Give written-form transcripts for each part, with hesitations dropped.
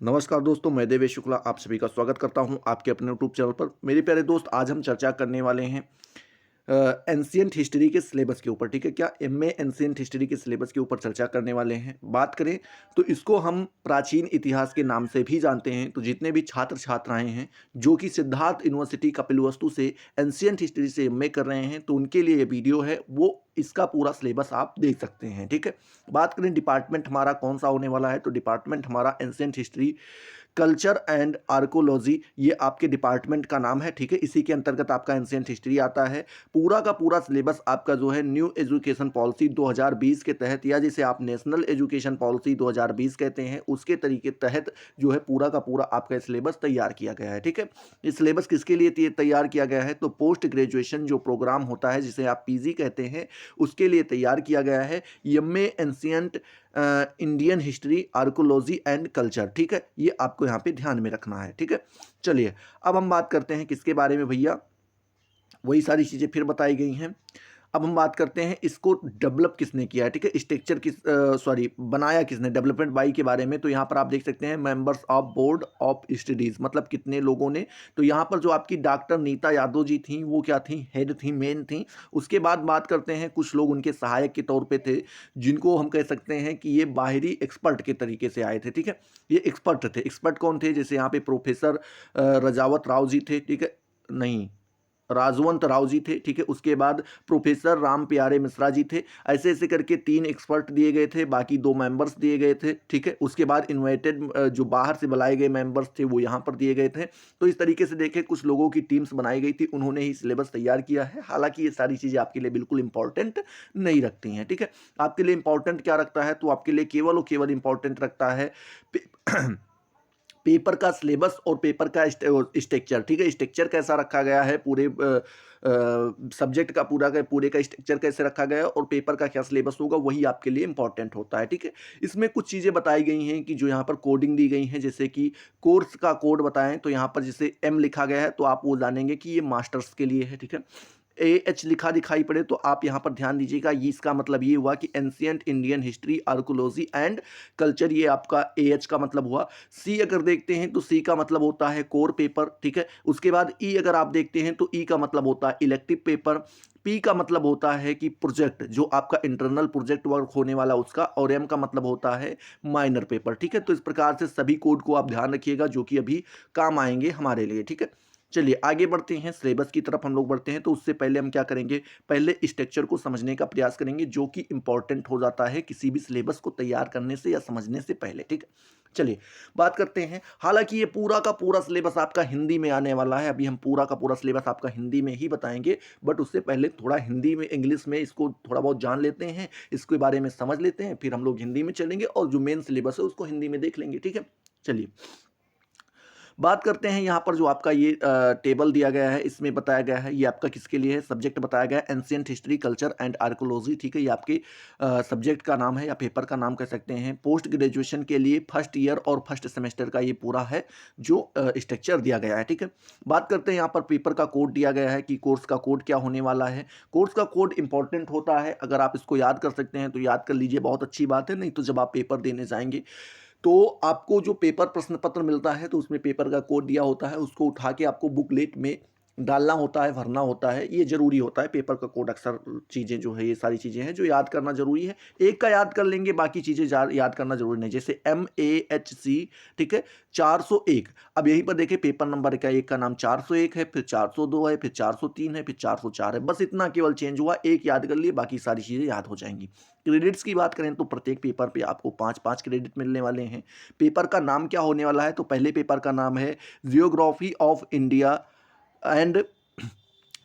नमस्कार दोस्तों, मैं देवेश शुक्ला आप सभी का स्वागत करता हूं आपके अपने यूट्यूब चैनल पर। मेरे प्यारे दोस्त, आज हम चर्चा करने वाले हैं एंशिएंट हिस्ट्री के सिलेबस के ऊपर। ठीक है, क्या एमए एंशिएंट हिस्ट्री के सिलेबस के ऊपर चर्चा करने वाले हैं। बात करें तो इसको हम प्राचीन इतिहास के नाम से भी जानते हैं। तो जितने भी छात्र छात्राएं हैं जो कि सिद्धार्थ यूनिवर्सिटी कपिलवस्तु से एंशिएंट हिस्ट्री से एमए कर रहे हैं, तो उनके लिए ये वीडियो है, वो इसका पूरा सिलेबस आप देख सकते हैं। ठीक है, बात करें डिपार्टमेंट हमारा कौन सा होने वाला है, तो डिपार्टमेंट हमारा ancient history culture and archaeology, ये आपके डिपार्टमेंट का नाम है। ठीक है, इसी के अंतर्गत आपका एंशिएंट हिस्ट्री आता है। पूरा का पूरा सिलेबस आपका जो है न्यू एजुकेशन पॉलिसी 2020 के तहत, या जिसे आप नेशनल एजुकेशन पॉलिसी 2020 कहते हैं, उसके तरीके तहत जो है पूरा का पूरा आपका सिलेबस तैयार किया गया है। ठीक है, इस सिलेबस किसके लिए तैयार किया गया है, तो पोस्ट ग्रेजुएशन जो प्रोग्राम होता है, जिसे आप पीजी कहते हैं, उसके लिए तैयार किया गया है। MA ancient Indian history archaeology and culture. ठीक है, ये आपको यहाँ पे ध्यान में रखना है। ठीक है, चलिए अब हम बात करते हैं किसके बारे में भैया, वही सारी चीज़ें फिर बताई गई हैं। अब हम बात करते हैं इसको डेवलप किसने किया है। ठीक है, स्ट्रक्चर सॉरी बनाया किसने, डेवलपमेंट बाई के बारे में। तो यहाँ पर आप देख सकते हैं members of board of studies, मतलब कितने लोगों ने। तो यहाँ पर जो आपकी डॉक्टर नीता यादव जी थी, वो क्या थी, हेड थी, मेन थी। उसके बाद बात करते हैं कुछ लोग उनके सहायक के तौर पे थे, जिनको हम कह सकते हैं कि ये बाहरी एक्सपर्ट के तरीके से आए थे। ठीक है, ये एक्सपर्ट थे। एक्सपर्ट कौन थे, जैसे यहाँ पे प्रोफेसर रजावत राव जी थे। ठीक है, नहीं, राजवंत राव जी थे। ठीक है, उसके बाद प्रोफेसर राम प्यारे मिश्रा जी थे। ऐसे ऐसे करके तीन एक्सपर्ट दिए गए थे, बाकी दो मेंबर्स दिए गए थे। ठीक है, उसके बाद इनवाइटेड जो बाहर से बुलाए गए मेंबर्स थे, वो यहाँ पर दिए गए थे। तो इस तरीके से देखें, कुछ लोगों की टीम्स बनाई गई थी, उन्होंने ही सिलेबस तैयार किया है। हालांकि ये सारी चीज़ें आपके लिए बिल्कुल इंपॉर्टेंट नहीं रखती हैं। ठीक है, आपके लिए इंपॉर्टेंट क्या रखता है, तो आपके लिए केवल और केवल इंपॉर्टेंट रखता है पेपर का सिलेबस और पेपर का स्ट्रक्चर। ठीक है, स्ट्रक्चर कैसा रखा गया है, पूरे सब्जेक्ट का पूरे का स्ट्रक्चर कैसे रखा गया है, और पेपर का क्या सिलेबस होगा, वही आपके लिए इंपॉर्टेंट होता है। ठीक है, इसमें कुछ चीज़ें बताई गई हैं कि जो यहाँ पर कोडिंग दी गई हैं, जैसे कि कोर्स का कोड बताएं, तो यहाँ पर जैसे एम लिखा गया है, तो आप वो जानेंगे कि ये मास्टर्स के लिए है। ठीक है, एएच लिखा दिखाई पड़े, तो आप यहाँ पर ध्यान दीजिएगा, ये इसका मतलब ये हुआ कि ancient Indian history archaeology and culture, ये आपका एएच का मतलब हुआ। सी अगर देखते हैं तो सी का मतलब होता है कोर पेपर। ठीक है, उसके बाद ई अगर आप देखते हैं तो ई का मतलब होता है इलेक्टिव पेपर। पी का मतलब होता है कि प्रोजेक्ट, जो आपका इंटरनल प्रोजेक्ट वर्क होने वाला उसका, और एम का मतलब होता है माइनर पेपर। ठीक है, तो इस प्रकार से सभी कोड को आप ध्यान रखिएगा, जो कि अभी काम आएंगे हमारे लिए। ठीक है, चलिए आगे बढ़ते हैं, सिलेबस की तरफ हम लोग बढ़ते हैं। तो उससे पहले हम क्या करेंगे, पहले स्ट्रक्चर को समझने का प्रयास करेंगे, जो कि इंपॉर्टेंट हो जाता है किसी भी सिलेबस को तैयार करने से या समझने से पहले। ठीक है, चलिए बात करते हैं। हालांकि ये पूरा का पूरा सिलेबस आपका हिंदी में आने वाला है, अभी हम पूरा का पूरा सिलेबस आपका हिंदी में ही बताएंगे। बट उससे पहले थोड़ा हिंदी में, इंग्लिश में इसको थोड़ा बहुत जान लेते हैं, इसके बारे में समझ लेते हैं, फिर हम लोग हिंदी में चलेंगे और जो मेन सिलेबस है उसको हिंदी में देख लेंगे। ठीक है, चलिए बात करते हैं। यहाँ पर जो आपका ये टेबल दिया गया है, इसमें बताया गया है ये आपका किसके लिए है, सब्जेक्ट बताया गया है ancient history culture and archaeology. ठीक है, ये आपके सब्जेक्ट का नाम है या पेपर का नाम कह सकते हैं। पोस्ट ग्रेजुएशन के लिए फर्स्ट ईयर और फर्स्ट सेमेस्टर का ये पूरा है जो स्ट्रक्चर दिया गया है। ठीक है, बात करते हैं यहाँ पर पेपर का कोड दिया गया है कि कोर्स का कोड क्या होने वाला है। कोर्स का कोड इंपॉर्टेंट होता है, अगर आप इसको याद कर सकते हैं तो याद कर लीजिए, बहुत अच्छी बात है। नहीं तो जब आप पेपर देने जाएंगे तो आपको जो पेपर प्रश्न पत्र मिलता है, तो उसमें पेपर का कोड दिया होता है, उसको उठा के आपको बुकलेट में डालना होता है, भरना होता है। ये ज़रूरी होता है, पेपर का कोड अक्सर चीज़ें जो है, ये सारी चीज़ें हैं जो याद करना ज़रूरी है। एक का याद कर लेंगे, बाकी चीज़ें याद करना ज़रूरी नहीं। जैसे MAHC, ठीक है, 401। अब यहीं पर देखिए पेपर नंबर का एक का नाम 401 है, फिर 402 है, फिर 403 है, फिर 404 है। बस इतना केवल चेंज हुआ, एक याद कर लिए, बाकी सारी चीज़ें याद हो जाएंगी। क्रेडिट्स की बात करें तो प्रत्येक पेपर पे आपको 5-5 क्रेडिट मिलने वाले हैं। पेपर का नाम क्या होने वाला है, तो पहले पेपर का नाम है geography of India and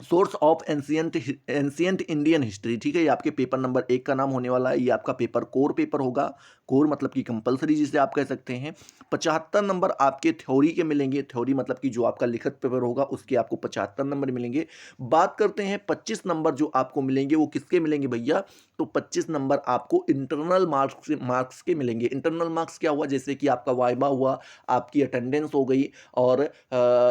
source of ancient Indian history. ठीक है, ये आपके पेपर नंबर एक का नाम होने वाला है। ये आपका पेपर कोर पेपर होगा, कोर मतलब कि कंपलसरी जिसे आप कह सकते हैं। 75 नंबर आपके थ्योरी के मिलेंगे, थ्योरी मतलब कि जो आपका लिखित पेपर होगा उसके आपको 75 नंबर मिलेंगे। बात करते हैं 25 नंबर जो आपको मिलेंगे, वो किसके मिलेंगे भैया, तो 25 नंबर आपको इंटरनल मार्क्स के मिलेंगे। इंटरनल मार्क्स क्या हुआ, जैसे कि आपका वाइवा हुआ, आपकी अटेंडेंस हो गई, और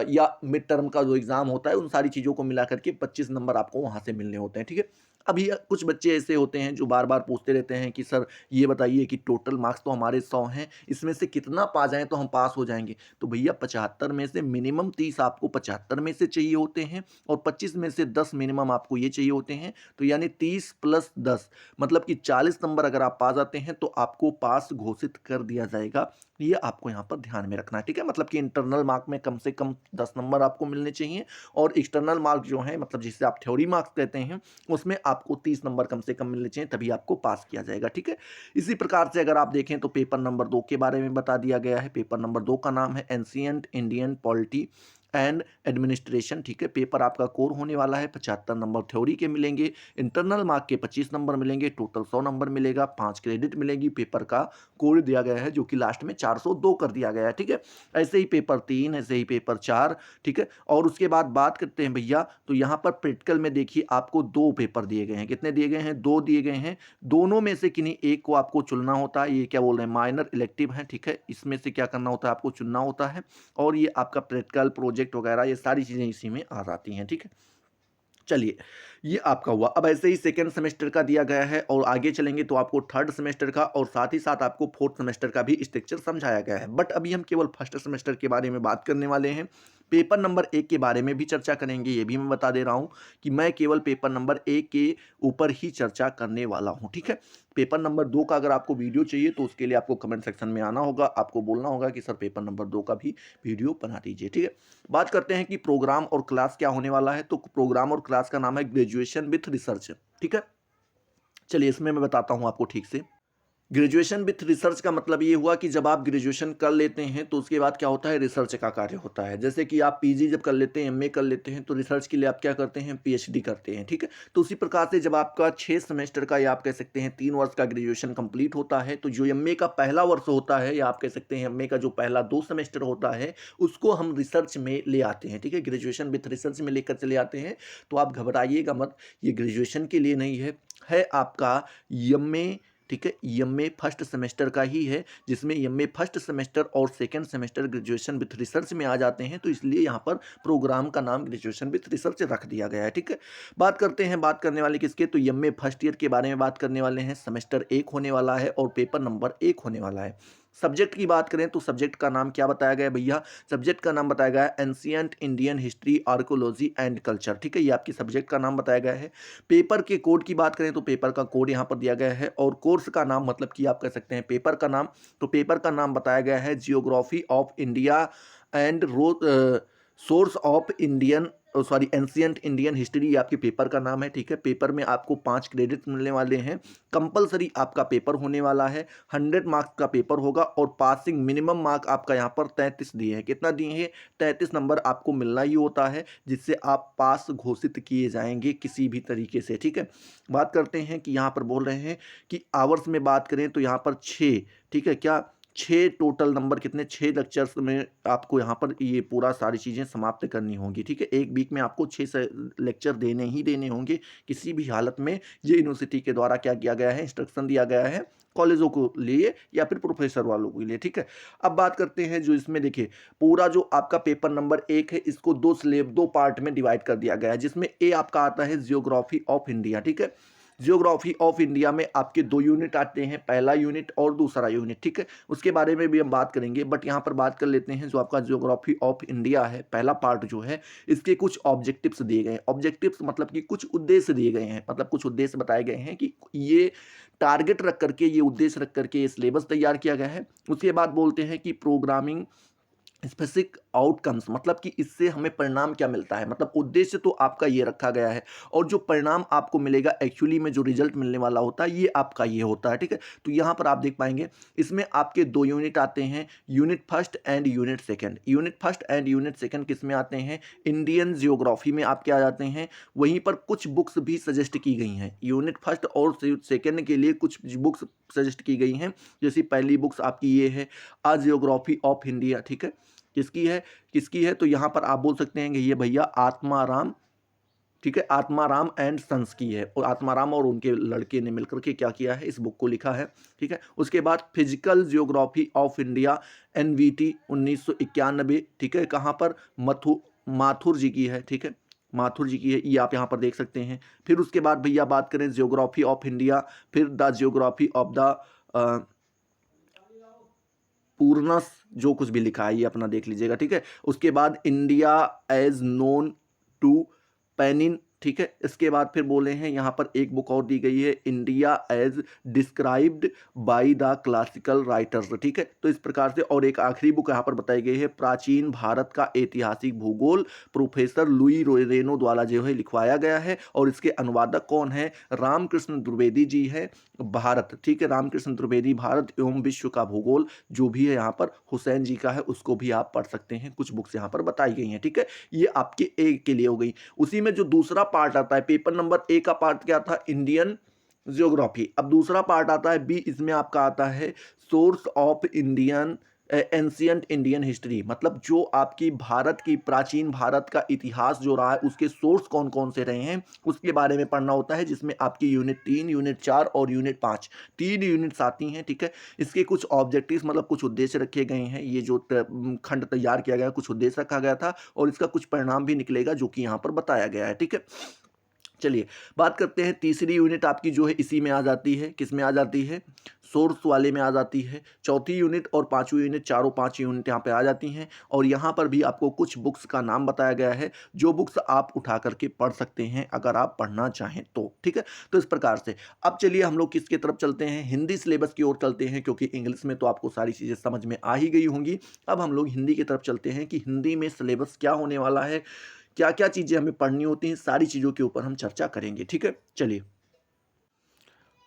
या मिड टर्म का जो एग्जाम होता है, उन सारी चीज़ों को मिला करके 25 नंबर आपको वहाँ से मिलने होते हैं। ठीक है, अभी कुछ बच्चे ऐसे होते हैं जो बार-बार पूछते रहते हैं कि सर ये बताइए कि टोटल मार्क्स तो हमारे 100 हैं, इसमें से कितना पा जाएँ तो हम पास हो जाएँगे? तो भैया 75 में से मिनिमम 30 आपको 75 में से चाहिए होते हैं और 25 में से 10 मिनिमम आपको ये चाहिए होते हैं। तो यानी 30 प्लस 10 मतलब कि 40 नंबर अगर आप पा जाते हैं तो आपको पास घोषित कर दिया जाएगा। ये आपको यहाँ पर ध्यान में रखना है, ठीक है? मतलब कि इंटरनल मार्क में कम से कम 10 नंबर आपको मिलने चाहिए और एक्सटर्नल मार्क जो है मतलब जिसे आप थ्योरी मार्क्स कहते हैं, उसमें आपको 30 नंबर कम से कम मिलने चाहिए, तभी आपको पास किया जाएगा, ठीक है? इसी प्रकार से अगर आप देखें तो पेपर नंबर 2 के बारे में बता दिया गया है। पेपर नंबर 2 का नाम है ancient Indian polity and administration, ठीक है? पेपर आपका कोर होने वाला है, 75 नंबर थ्योरी के मिलेंगे, इंटरनल मार्क के 25 नंबर मिलेंगे, टोटल 100 नंबर मिलेगा, 5 क्रेडिट मिलेगी। पेपर का कोड दिया गया है जो कि लास्ट में 402 कर दिया गया है, ठीक है? ऐसे ही पेपर 3, ऐसे ही पेपर 4, ठीक है? और उसके बाद बात करते हैं भैया, तो यहाँ पर प्रैक्टिकल में देखिए आपको 2 पेपर दिए गए हैं। कितने दिए गए हैं? 2 दिए गए हैं। दोनों में से किन्हीं एक को आपको चुनना होता है। ये क्या बोल रहे हैं, माइनर इलेक्टिव है, ठीक है? इसमें से क्या करना होता है, आपको चुनना होता है और ये आपका प्रैक्टिकल प्रोजेक्ट वगैरह ये सारी चीज़ें इसी में आ जाती हैं, ठीक है? चलिए, ये आपका हुआ। अब ऐसे ही सेकंड सेमेस्टर का दिया गया है और आगे चलेंगे तो आपको थर्ड सेमेस्टर का और साथ ही साथ आपको फोर्थ सेमेस्टर का भी स्ट्रक्चर समझाया गया है। बट अभी हम केवल फर्स्ट सेमेस्टर के बारे में बात करने वाले हैं। पेपर नंबर 1 के बारे में भी चर्चा करेंगे, ये भी मैं बता दे रहा हूँ कि मैं केवल पेपर नंबर 1 के ऊपर ही चर्चा करने वाला हूँ, ठीक है? पेपर नंबर 2 का अगर आपको वीडियो चाहिए तो उसके लिए आपको कमेंट सेक्शन में आना होगा, आपको बोलना होगा कि सर पेपर नंबर 2 का भी वीडियो बना दीजिए, ठीक है? बात करते हैं कि प्रोग्राम और क्लास क्या होने वाला है, तो प्रोग्राम और क्लास का नाम है ग्रेजुएशन विथ रिसर्च, ठीक है? चलिए इसमें मैं बताता हूँ आपको ठीक से। ग्रेजुएशन विथ रिसर्च का मतलब ये हुआ कि जब आप ग्रेजुएशन कर लेते हैं तो उसके बाद क्या होता है, रिसर्च का कार्य होता है। जैसे कि आप पीजी जब कर लेते हैं, एमए कर लेते हैं तो रिसर्च के लिए आप क्या करते हैं, पीएचडी करते हैं, ठीक है? तो उसी प्रकार से जब आपका 6 सेमेस्टर का या आप कह सकते हैं 3 वर्ष का ग्रेजुएशन कंप्लीट होता है तो जो एमए का पहला वर्ष होता है या आप कह सकते हैं एमए का जो पहला 2 सेमेस्टर होता है उसको हम रिसर्च में ले आते हैं, ठीक है? ग्रेजुएशन विथ रिसर्च में लेकर चले आते हैं। तो आप घबराइएगा मत, ये ग्रेजुएशन के लिए नहीं है आपका एमए, ठीक है? एमए फर्स्ट सेमेस्टर का ही है, जिसमें एमए फर्स्ट सेमेस्टर और second semester graduation with research में आ जाते हैं, तो इसलिए यहाँ पर प्रोग्राम का नाम ग्रेजुएशन विथ रिसर्च रख दिया गया है, ठीक है? बात करते हैं, बात करने वाले किसके, तो एमए फर्स्ट ईयर के बारे में बात करने वाले हैं। सेमेस्टर 1 होने वाला है और पेपर नंबर 1 होने वाला है। सब्जेक्ट की बात करें तो सब्जेक्ट का नाम क्या बताया गया है भैया? सब्जेक्ट का नाम बताया गया है ancient Indian history, archaeology and culture, ठीक है? ये आपकी सब्जेक्ट का नाम बताया गया है। पेपर के कोड की बात करें तो पेपर का कोड यहाँ पर दिया गया है और कोर्स का नाम मतलब कि आप कह सकते हैं पेपर का नाम, तो पेपर का नाम बताया गया है geography of India and source of Indian sorry ancient Indian history, ये आपके पेपर का नाम है, ठीक है? पेपर में आपको 5 क्रेडिट मिलने वाले हैं। कंपलसरी आपका पेपर होने वाला है, 100 मार्क्स का पेपर होगा और पासिंग मिनिमम मार्क आपका यहाँ पर 33 दिए हैं। कितना दिए हैं? 33 नंबर आपको मिलना ही होता है, जिससे आप पास घोषित किए जाएंगे किसी भी तरीके से, ठीक है? बात करते हैं कि यहाँ पर बोल रहे हैं कि आवर्स में बात करें तो यहाँ पर 6, ठीक है? क्या 6 टोटल नंबर, कितने 6 लेक्चर्स में आपको यहाँ पर ये पूरा सारी चीज़ें समाप्त करनी होंगी, ठीक है? एक वीक में आपको 6 लेक्चर देने ही देने होंगे किसी भी हालत में। ये यूनिवर्सिटी के द्वारा क्या किया गया है, इंस्ट्रक्शन दिया गया है कॉलेजों को लिए या फिर प्रोफेसर वालों के लिए, ठीक है? अब बात करते हैं जो इसमें देखिए पूरा जो आपका पेपर नंबर 1 है इसको 2 पार्ट में डिवाइड कर दिया गया है, जिसमें ए आपका आता है जियोग्राफी ऑफ इंडिया, ठीक है? जियोग्राफी ऑफ इंडिया में आपके 2 यूनिट आते हैं, पहला यूनिट और दूसरा यूनिट, ठीक है? उसके बारे में भी हम बात करेंगे, बट यहाँ पर बात कर लेते हैं जो आपका जियोग्राफी ऑफ इंडिया है, पहला पार्ट जो है, इसके कुछ ऑब्जेक्टिव्स दिए गए हैं। ऑब्जेक्टिव्स मतलब कि कुछ उद्देश्य दिए गए हैं, मतलब कुछ उद्देश्य बताए गए हैं कि ये टारगेट रख करके, ये उद्देश्य रख करके ये सिलेबस तैयार किया गया है। उसके बाद बोलते हैं कि प्रोग्रामिंग स्पेसिफिक आउटकम्स, मतलब कि इससे हमें परिणाम क्या मिलता है, मतलब उद्देश्य तो आपका ये रखा गया है और जो परिणाम आपको मिलेगा एक्चुअली में जो रिजल्ट मिलने वाला होता है ये आपका ये होता है, ठीक है? तो यहाँ पर आप देख पाएंगे इसमें आपके 2 यूनिट आते हैं, unit first and unit second. Unit first and unit second किस में आते हैं? इंडियन जियोग्राफी में आपके आ जाते हैं। वहीं पर कुछ बुक्स भी सजेस्ट की गई हैं यूनिट फर्स्ट और सेकंड के लिए, कुछ बुक्स सजेस्ट की गई हैं। जैसे पहली बुक्स आपकी ये है आ जियोग्राफी ऑफ इंडिया, ठीक है? किसकी है, किसकी है? तो यहाँ पर आप बोल सकते हैं कि ये भैया आत्माराम, ठीक है? आत्माराम एंड सन्स की है और आत्माराम और उनके लड़के ने मिलकर के क्या किया है, इस बुक को लिखा है, ठीक है? उसके बाद physical geography of India NVT 1991, ठीक है? कहाँ पर? माथुर जी की है, ठीक है? माथुर जी की है, ये आप यहाँ पर देख सकते हैं। फिर उसके बाद भैया बात करें जियोग्राफी ऑफ इंडिया, फिर द जियोग्राफी ऑफ द पूर्णस, जो कुछ भी लिखा है ये अपना देख लीजिएगा, ठीक है। उसके बाद India as known to Panini, ठीक है। इसके बाद फिर बोले हैं यहाँ पर एक बुक और दी गई है, India as described by the classical writers, ठीक है। तो इस प्रकार से, और एक आखिरी बुक यहाँ पर बताई गई है, प्राचीन भारत का ऐतिहासिक भूगोल, प्रोफेसर लुई रेनो द्वारा जो है लिखवाया गया है, और इसके अनुवादक कौन है, रामकृष्ण द्विवेदी जी है, भारत, ठीक है। रामकृष्ण द्विवेदी, भारत एवं विश्व का भूगोल, जो भी है यहाँ पर हुसैन जी का है, उसको भी आप पढ़ सकते हैं। कुछ बुक्स यहाँ पर बताई गई हैं, ठीक है। ये आपके ए के लिए हो गई। उसी में जो दूसरा पार्ट आता है, पेपर नंबर ए का पार्ट क्या था, इंडियन ज्योग्राफी। अब दूसरा पार्ट आता है बी, इसमें आपका आता है source of Indian ancient Indian history, मतलब जो आपकी भारत की प्राचीन भारत का इतिहास जो रहा है, उसके सोर्स कौन कौन से रहे हैं, उसके बारे में पढ़ना होता है, जिसमें आपकी यूनिट 3, यूनिट 4 और यूनिट 5, 3 यूनिट्स आती हैं, ठीक है। इसके कुछ ऑब्जेक्टिव्स, मतलब कुछ उद्देश्य रखे गए हैं, ये जो खंड तैयार किया गया, कुछ उद्देश्य रखा गया था, और इसका कुछ परिणाम भी निकलेगा, जो कि यहाँ पर बताया गया है, ठीक है। चलिए बात करते हैं, तीसरी यूनिट आपकी जो है इसी में आ जाती है, किस में आ जाती है, सोर्स वाले में आ जाती है। चौथी यूनिट और पांचवी यूनिट, चारों पांच यूनिट यहाँ पे आ जाती हैं, और यहाँ पर भी आपको कुछ बुक्स का नाम बताया गया है, जो बुक्स आप उठा करके पढ़ सकते हैं अगर आप पढ़ना चाहें तो, ठीक है। तो इस प्रकार से अब चलिए हम लोग किसकी तरफ चलते हैं, हिंदी सिलेबस की ओर चलते हैं, क्योंकि इंग्लिश में तो आपको सारी चीज़ें समझ में आ ही गई होंगी। अब हम लोग हिंदी की तरफ चलते हैं कि हिंदी में सिलेबस क्या होने वाला है, क्या क्या चीज़ें हमें पढ़नी होती हैं, सारी चीज़ों के ऊपर हम चर्चा करेंगे, ठीक है। चलिए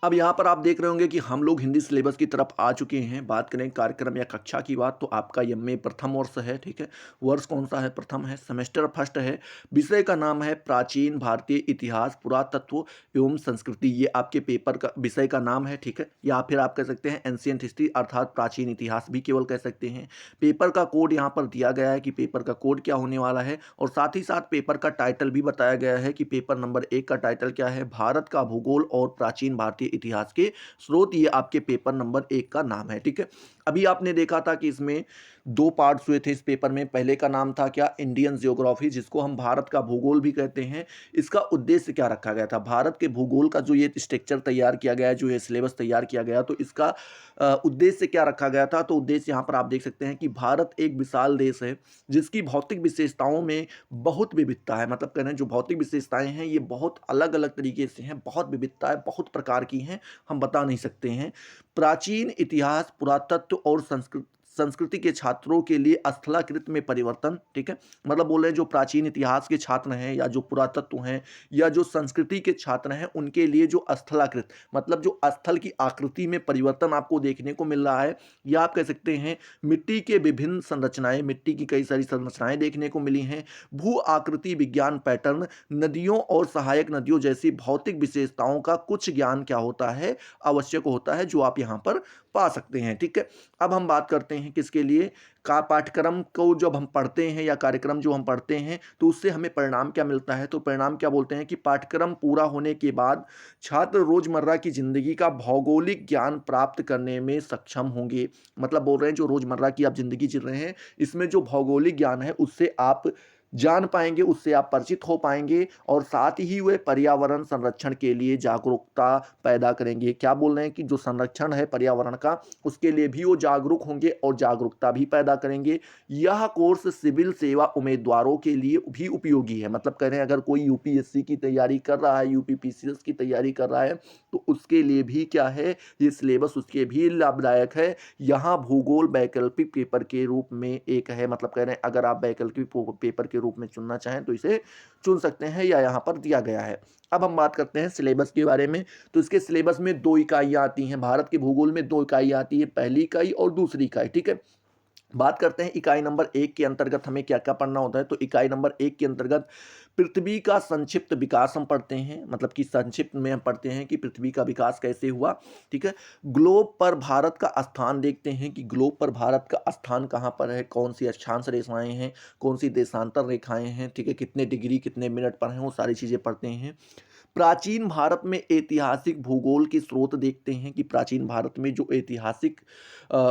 अब यहाँ पर आप देख रहे होंगे कि हम लोग हिंदी सिलेबस की तरफ आ चुके हैं। बात करें कार्यक्रम या कक्षा की बात, तो आपका एमए प्रथम वर्ष है, ठीक है। वर्ष कौन सा है, प्रथम है, सेमेस्टर फर्स्ट है। विषय का नाम है प्राचीन भारतीय इतिहास, पुरातत्व एवं संस्कृति, ये आपके पेपर का विषय का नाम है, ठीक है। या फिर आप कह सकते हैं एंशियंट हिस्ट्री, अर्थात प्राचीन इतिहास भी केवल कह सकते हैं। पेपर का कोड यहाँ पर दिया गया है कि पेपर का कोड क्या होने वाला है, और साथ ही साथ पेपर का टाइटल भी बताया गया है कि पेपर नंबर 1 का टाइटल क्या है, भारत का भूगोल और प्राचीन भारतीय इतिहास के स्रोत, ये आपके पेपर नंबर 1 का नाम है, ठीक है। अभी आपने देखा था कि इसमें 2 पार्ट्स हुए थे इस पेपर में। पहले का नाम था क्या, इंडियन जियोग्राफी, जिसको हम भारत का भूगोल भी कहते हैं। इसका उद्देश्य क्या रखा गया था, भारत के भूगोल का जो ये स्ट्रक्चर तैयार किया गया है, जो ये सिलेबस तैयार किया गया, तो इसका उद्देश्य क्या रखा गया था। तो उद्देश्य यहाँ पर आप देख सकते हैं कि भारत एक विशाल देश है, जिसकी भौतिक विशेषताओं में बहुत विविधता है, मतलब कह रहे हैं जो भौतिक विशेषताएं हैं ये बहुत अलग अलग तरीके से हैं, बहुत विविधता है, बहुत प्रकार की हैं, हम बता नहीं सकते हैं। प्राचीन इतिहास, पुरातत्व और संस्कृति के छात्रों के लिए स्थलाकृत में परिवर्तन, ठीक है। मतलब बोल रहे हैं जो प्राचीन इतिहास के छात्र हैं, या जो पुरातत्व हैं, या जो संस्कृति के छात्र हैं, उनके लिए जो स्थलाकृत, मतलब जो स्थल की आकृति में परिवर्तन आपको देखने को मिल रहा है, या आप कह सकते हैं मिट्टी के विभिन्न संरचनाएं, मिट्टी की कई सारी संरचनाएं देखने को मिली हैं। भू आकृति विज्ञान पैटर्न, नदियों और सहायक नदियों जैसी भौतिक विशेषताओं का कुछ ज्ञान क्या होता है, आवश्यक होता है, जो आप यहाँ पर पा सकते हैं, ठीक है। अब हम बात करते हैं किसके लिए, का पाठ्यक्रम को जब हम पढ़ते हैं, या कार्यक्रम जो हम पढ़ते हैं, तो उससे हमें परिणाम क्या मिलता है। तो परिणाम क्या बोलते हैं कि पाठ्यक्रम पूरा होने के बाद छात्र रोजमर्रा की जिंदगी का भौगोलिक ज्ञान प्राप्त करने में सक्षम होंगे। मतलब बोल रहे हैं जो रोजमर्रा की आप जिंदगी जी रहे हैं, इसमें जो भौगोलिक ज्ञान है उससे आप जान पाएंगे, उससे आप परिचित हो पाएंगे, और साथ ही वे पर्यावरण संरक्षण के लिए जागरूकता पैदा करेंगे। क्या बोल रहे हैं कि जो संरक्षण है पर्यावरण का, उसके लिए भी वो जागरूक होंगे और जागरूकता भी पैदा करेंगे। यह कोर्स सिविल सेवा उम्मीदवारों के लिए भी उपयोगी है। मतलब कह रहे हैं अगर कोई यूपीएससी की तैयारी कर रहा है, यूपीपीसीएस की तैयारी कर रहा है, तो उसके लिए भी क्या है, ये सिलेबस उसके भी लाभदायक है। यहाँ भूगोल वैकल्पिक पेपर के रूप में एक है, मतलब कह रहे हैं अगर आप वैकल्पिक पेपर के रूप में चुनना चाहें तो इसे चुन सकते हैं, या यहाँ पर दिया गया है। अब हम बात करते हैं सिलेबस के बारे में। तो इसके सिलेबस में 2 इकाइयाँ आती हैं, भारत के भूगोल में 2 इकाइयाँ आती है, पहली इकाई और दूसरी इकाई, ठीक है। बात करते हैं इकाई नंबर 1 के अंतर्गत हमें क्या क्या पढ़ना होता है। तो इकाई नंबर 1 के अंतर्गत पृथ्वी का संक्षिप्त विकास हम पढ़ते हैं, मतलब कि संक्षिप्त में हम पढ़ते हैं कि पृथ्वी का विकास कैसे हुआ, ठीक है। ग्लोब पर भारत का स्थान देखते हैं कि ग्लोब पर भारत का स्थान कहाँ पर है, कौन सी अक्षांश रेखाएं हैं, कौन सी देशांतर रेखाएं हैं, ठीक है, कितने डिग्री कितने मिनट पर हैं, वो सारी चीज़ें पढ़ते हैं। प्राचीन भारत में ऐतिहासिक भूगोल के स्रोत देखते हैं कि प्राचीन भारत में जो ऐतिहासिक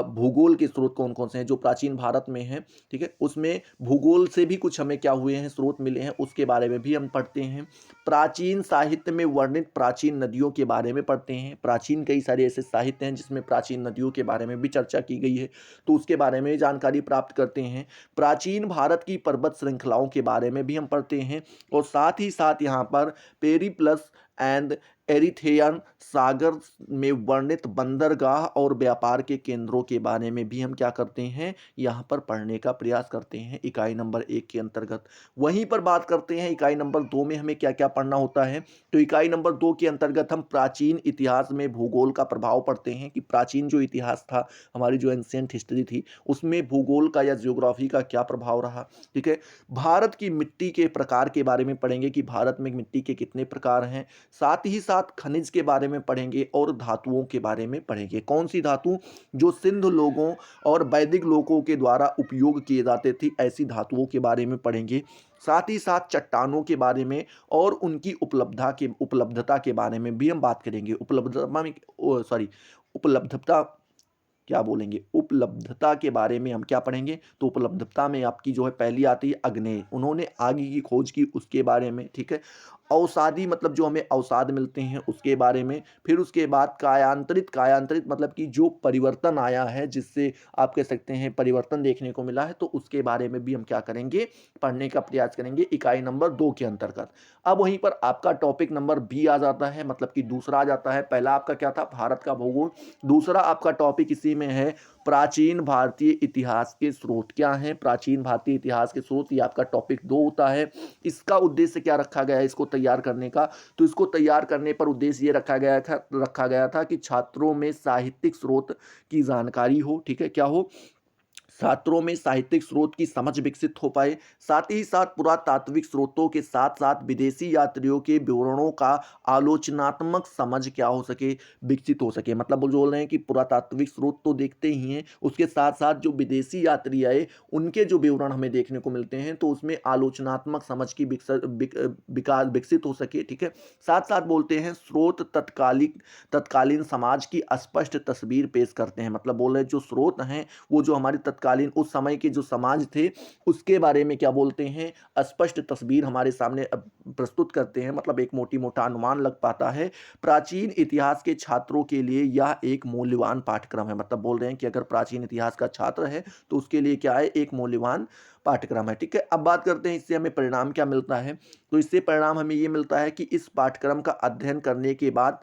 भूगोल के स्रोत कौन कौन से हैं जो प्राचीन भारत में हैं, ठीक है, उसमें भूगोल से भी कुछ हमें क्या हुए हैं, स्रोत मिले हैं, उसके बारे में भी हम पढ़ते हैं। प्राचीन साहित्य में वर्णित प्राचीन नदियों के बारे में पढ़ते हैं। प्राचीन कई सारे ऐसे साहित्य हैं जिसमें प्राचीन नदियों के बारे में भी चर्चा की गई है, तो उसके बारे में जानकारी प्राप्त करते हैं। प्राचीन भारत की पर्वत श्रृंखलाओं के बारे में भी हम पढ़ते हैं, और साथ ही साथ यहाँ पर पेरिप्लस एंड एरिथेयन सागर में वर्णित बंदरगाह और व्यापार के केंद्रों के बारे में भी हम क्या करते हैं, यहाँ पर पढ़ने का प्रयास करते हैं इकाई नंबर 1 के अंतर्गत। वहीं पर बात करते हैं इकाई नंबर 2 में हमें क्या क्या पढ़ना होता है, तो इकाई नंबर 2 के अंतर्गत हम प्राचीन इतिहास में भूगोल का प्रभाव पढ़ते हैं कि प्राचीन जो इतिहास था, हमारी जो एंशिएंट हिस्ट्री थी, उसमें भूगोल का या ज्योग्राफी का क्या प्रभाव रहा, ठीक है। भारत की मिट्टी के प्रकार के बारे में पढ़ेंगे कि भारत में मिट्टी के कितने प्रकार हैं। साथ ही साथ खनिज के बारे में पढ़ेंगे और धातुओं के बारे में पढ़ेंगे। कौन सी धातु, जो सिंध लोगों और वैदिक लोगों के द्वारा उपयोग किए जाते थे, ऐसी धातुओं के बारे में पढ़ेंगे। साथ ही साथ चट्टानों के बारे में और उनकी उपलब्धता के बारे में भी हम बात करेंगे। उपलब्धता क्या बोलेंगे, उपलब्धता के बारे में हम क्या पढ़ेंगे, तो उपलब्धता में आपकी जो है पहली आती है अग्नेय, उन्होंने आग की खोज की, उसके बारे में, ठीक है। औषाधि मतलब जो हमें औषाध मिलते हैं उसके बारे में। फिर उसके बाद कायांतरित, कायांतरित मतलब कि जो परिवर्तन आया है, जिससे आप कह सकते हैं परिवर्तन देखने को मिला है, तो उसके बारे में भी हम क्या करेंगे, पढ़ने का प्रयास करेंगे इकाई नंबर 2 के अंतर्गत। अब वहीं पर आपका टॉपिक नंबर बी आ जाता है, मतलब कि दूसरा आ जाता है। पहला आपका क्या था, भारत का भूगोल। दूसरा आपका टॉपिक इसी में है प्राचीन भारतीय इतिहास के स्रोत क्या हैं। प्राचीन भारतीय इतिहास के स्रोत, ये आपका टॉपिक 2 होता है। इसका उद्देश्य क्या रखा गया है इसको तैयार करने का, तो इसको तैयार करने पर उद्देश्य ये रखा गया था कि छात्रों में साहित्यिक स्रोत की जानकारी हो, ठीक है, क्या हो, छात्रों में साहित्यिक स्रोत की समझ विकसित हो पाए। साथ ही साथ पुरातात्विक स्रोतों के साथ साथ विदेशी यात्रियों के विवरणों का आलोचनात्मक समझ क्या हो सके, विकसित हो सके। मतलब वो बोल रहे हैं कि पुरातात्विक स्रोत तो देखते ही हैं, उसके साथ साथ जो विदेशी यात्री आए उनके जो विवरण हमें देखने को मिलते हैं, तो उसमें आलोचनात्मक समझ की विकास विकसित हो सके, ठीक है। साथ साथ बोलते हैं स्रोत तत्कालीन समाज की स्पष्ट तस्वीर पेश करते हैं। मतलब बोल रहे हैं जो स्रोत हैं वो जो हमारी तत्कालीन उस समय के जो समाज थे उसके बारे में क्या बोलते हैं, स्पष्ट तस्वीर हमारे सामने प्रस्तुत करते हैं। मतलब एक मोटी मोटा अनुमान लग पाता है। प्राचीन इतिहास के छात्रों के लिए यह एक मूल्यवान पाठ्यक्रम है। मतलब बोल रहे हैं कि अगर प्राचीन इतिहास का छात्र है तो उसके लिए क्या है, एक मूल्यवान पाठ्यक्रम है, ठीक है। अब बात करते हैं इससे हमें परिणाम क्या मिलता है, तो इससे परिणाम हमें ये मिलता है कि इस पाठ्यक्रम का अध्ययन करने के बाद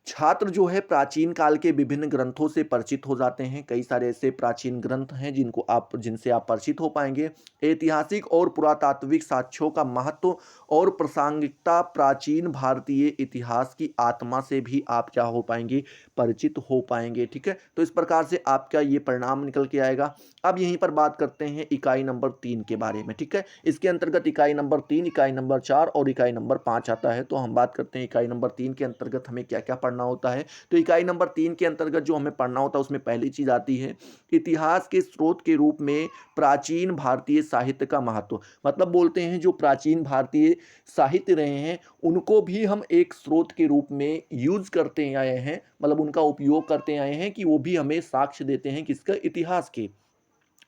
छात्र जो है प्राचीन काल के विभिन्न ग्रंथों से परिचित हो जाते हैं। कई सारे ऐसे प्राचीन ग्रंथ हैं जिनसे आप परिचित हो पाएंगे। ऐतिहासिक और पुरातात्विक साक्ष्यों का महत्व और प्रासंगिकता प्राचीन भारतीय इतिहास की आत्मा से भी आप क्या हो पाएंगे, परिचित हो पाएंगे, ठीक है। तो इस प्रकार से आपका ये परिणाम निकल के आएगा। अब यहीं पर बात करते हैं इकाई नंबर 3 के बारे में, ठीक है। इसके अंतर्गत इकाई नंबर 3, इकाई नंबर 4 और इकाई नंबर 5 आता है। तो हम बात करते हैं इकाई नंबर 3 के अंतर्गत हमें क्या क्या पढ़ना होता है। तो इकाई नंबर 3 के अंतर्गत जो हमें पढ़ना होता है उसमें पहली चीज आती है इतिहास के स्रोत के रूप में प्राचीन भारतीय साहित्य का महत्व। मतलब बोलते हैं जो प्राचीन भारतीय साहित्य रहे हैं उनको भी हम एक स्रोत के रूप में यूज करते आए हैं, मतलब उनका उपयोग करते आए हैं कि वो भी हमें साक्ष्य देते हैं किसका, इतिहास के,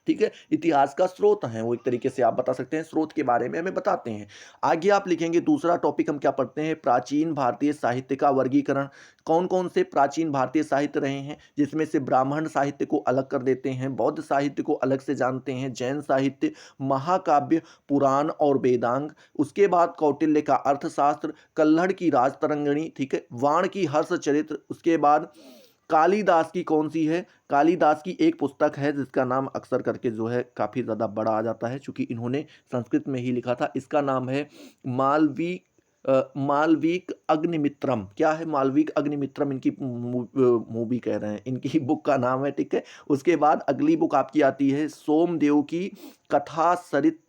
ठीक है। इतिहास का स्रोत है वो, एक तरीके से आप बता सकते हैं, स्रोत के बारे में हमें बताते हैं। आगे आप लिखेंगे दूसरा टॉपिक हम क्या पढ़ते हैं, प्राचीन भारतीय साहित्य का वर्गीकरण। कौन कौन से प्राचीन भारतीय साहित्य रहे हैं, जिसमें से ब्राह्मण साहित्य को अलग कर देते हैं, बौद्ध साहित्य को अलग से जानते हैं, जैन साहित्य, महाकाव्य, पुराण और वेदांग। उसके बाद कौटिल्य का अर्थशास्त्र, कल्हड़ की राजतरंगिणी, ठीक है, वाण की हर्ष चरित्र। उसके बाद कालिदास की कौन सी है, कालिदास की एक पुस्तक है जिसका नाम अक्सर करके जो है काफ़ी ज़्यादा बड़ा आ जाता है क्योंकि इन्होंने संस्कृत में ही लिखा था। इसका नाम है मालविक अग्निमित्रम। क्या है, मालविक अग्निमित्रम इनकी मूवी कह रहे हैं, इनकी बुक का नाम है, ठीक है। उसके बाद अगली बुक आपकी आती है सोमदेव की कथा सरित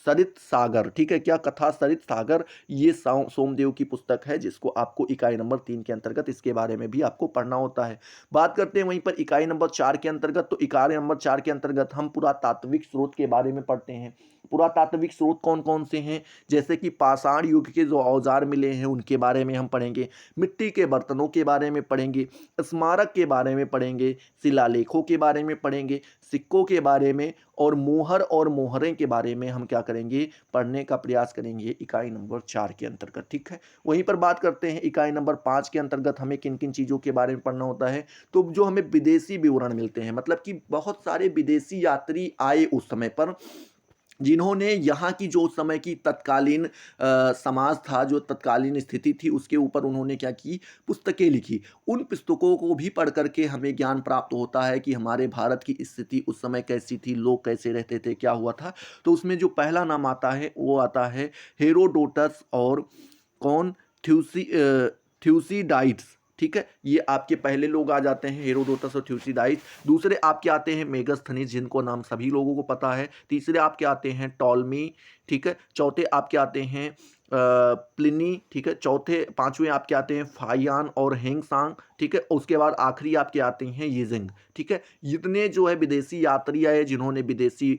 सरित सागर, ठीक है, क्या कथा सरित सागर, ये सोमदेव की पुस्तक है जिसको आपको इकाई नंबर 3 के अंतर्गत इसके बारे में भी आपको पढ़ना होता है। बात करते हैं वहीं पर इकाई नंबर 4 के अंतर्गत, तो इकाई नंबर 4 के अंतर्गत हम पुरातात्विक स्रोत के बारे में पढ़ते हैं। पुरातात्विक स्रोत कौन कौन से हैं, जैसे कि पाषाण युग के जो औजार मिले हैं उनके बारे में हम पढ़ेंगे, मिट्टी के बर्तनों के बारे में पढ़ेंगे, स्मारक के बारे में पढ़ेंगे, शिलालेखों के बारे में पढ़ेंगे, सिक्कों के बारे में, और मोहर और मोहरें के बारे में हम क्या करेंगे, पढ़ने का प्रयास करेंगे इकाई नंबर 4 के अंतर्गत, ठीक है। वहीं पर बात करते हैं इकाई नंबर 5 के अंतर्गत हमें किन किन चीज़ों के बारे में पढ़ना होता है। तो जो हमें विदेशी विवरण मिलते हैं, मतलब कि बहुत सारे विदेशी यात्री आए उस समय पर, जिन्होंने यहाँ की जो उस समय की तत्कालीन समाज था, जो तत्कालीन स्थिति थी, उसके ऊपर उन्होंने क्या की, पुस्तकें लिखी। उन पुस्तकों को भी पढ़ करके हमें ज्ञान प्राप्त होता है कि हमारे भारत की स्थिति उस समय कैसी थी, लोग कैसे रहते थे, क्या हुआ था। तो उसमें जो पहला नाम आता है वो आता है हेरोडोटस और कौन, थ्यूसीडाइड्स, ठीक है, ये आपके पहले लोग आ जाते हैं, हेरोडोटस और थ्यूसीडाइड्स। दूसरे आपके आते हैं मेगास्थनीज, जिनको नाम सभी लोगों को पता है। तीसरे आपके आते हैं टॉलमी, ठीक है। चौथे आपके आते हैं प्लिनी, ठीक है। चौथे पांचवें आपके आते हैं फायान और हेंगसांग, ठीक है। उसके बाद आखिरी आपके आते हैं यिजिंग, ठीक है। इतने जो है विदेशी यात्री आए जिन्होंने विदेशी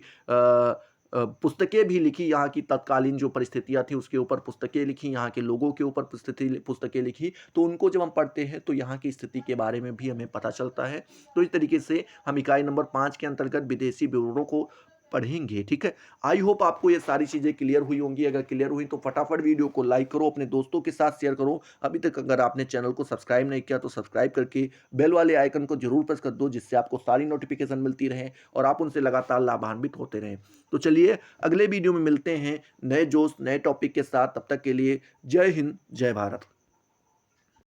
पुस्तकें भी लिखी, यहाँ की तत्कालीन जो परिस्थितियाँ थी उसके ऊपर पुस्तकें लिखी, यहाँ के लोगों के ऊपर पुस्तकें लिखी। तो उनको जब हम पढ़ते हैं तो यहाँ की स्थिति के बारे में भी हमें पता चलता है। तो इस तरीके से हम इकाई नंबर 5 के अंतर्गत विदेशी विवरणों को पढ़ेंगे, ठीक है। आई होप आपको ये सारी चीज़ें क्लियर हुई होंगी। अगर क्लियर हुई तो फटाफट वीडियो को लाइक करो, अपने दोस्तों के साथ शेयर करो। अभी तक अगर आपने चैनल को सब्सक्राइब नहीं किया तो सब्सक्राइब करके बेल वाले आइकन को जरूर प्रेस कर दो, जिससे आपको सारी नोटिफिकेशन मिलती रहे और आप उनसे लगातार लाभान्वित होते रहें। तो चलिए अगले वीडियो में मिलते हैं नए जोश नए टॉपिक के साथ। तब तक के लिए जय हिंद, जय भारत।